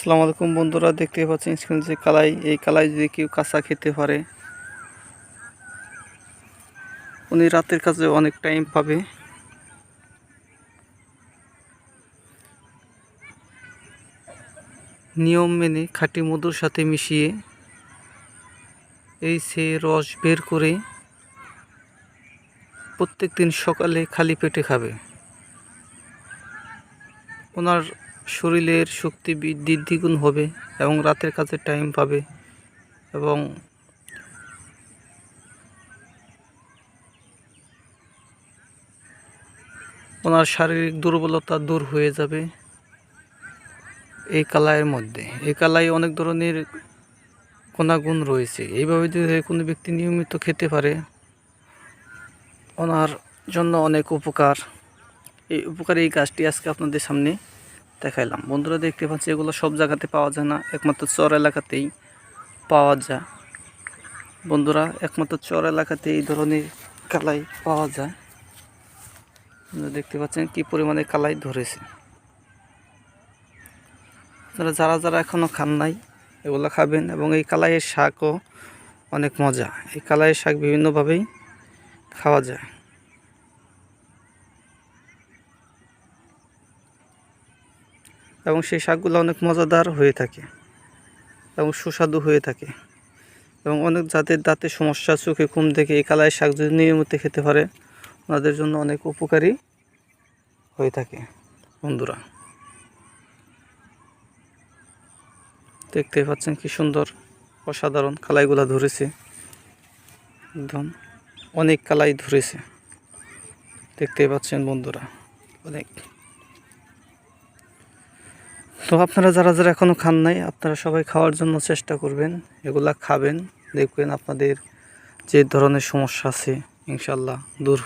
আসসালামু আলাইকুম বন্ধুরা, দেখতে পাচ্ছেন স্ক্রিনে যে কালাই, এই কালাই যদি কেউ কাঁচা খেতে পারে উনি রাতের কাজে অনেক টাইম পাবে। নিয়ম মেনে খাঁটি মধুর সাথে মিশিয়ে সে রস বের করে প্রত্যেক দিন সকালে খালি পেটে খাবে। ওনার শরীরের শক্তি বৃদ্ধি দ্বিগুণ হবে এবং রাতের কাজে টাইম পাবে এবং ওনার শারীরিক দুর্বলতা দূর হয়ে যাবে এই কালাইয়ের মধ্যে। এই কালাই অনেক ধরনের গুণাগুণ রয়েছে। এইভাবে যদি কোনো ব্যক্তি নিয়মিত খেতে পারে ওনার জন্য অনেক উপকার। এই গাছটি আজকে আপনাদের সামনে দেখাইলাম। বন্ধুরা দেখতে পাচ্ছি এগুলো সব জায়গাতে পাওয়া যায় না, একমাত্র চর এলাকাতেই পাওয়া যায়। বন্ধুরা একমাত্র চর এলাকাতে এই ধরনের কালাই পাওয়া যায়। দেখতে পাচ্ছেন কি পরিমাণে কালাই ধরেছে। আপনারা যারা এখনও খান নাই এগুলো খাবেন এবং এই কালাইয়ের শাকও অনেক মজা। এই কালাইয়ের শাক বিভিন্নভাবেই খাওয়া যায় এবং সেই শাকগুলো অনেক মজাদার হয়ে থাকে এবং সুস্বাদু হয়ে থাকে এবং অনেক যাদের দাঁতের সমস্যা, চোখে ঘুম থেকে এই কালাইয়ের শাক যদি নিয়মিত খেতে পারে ওনাদের জন্য অনেক উপকারী হয়ে থাকে। বন্ধুরা দেখতে পাচ্ছেন কি সুন্দর অসাধারণ কালাইগুলা ধরেছে, একদম অনেক কালাই ধরেছে। দেখতে পাচ্ছেন বন্ধুরা অনেক। তো আপনারা যারা এখনও খান নাই আপনারা সবাই খাওয়ার জন্য চেষ্টা করবেন, এগুলা খাবেন, দেখবেন আপনাদের যে ধরনের সমস্যা আছে ইনশাল্লাহ দূর হয়ে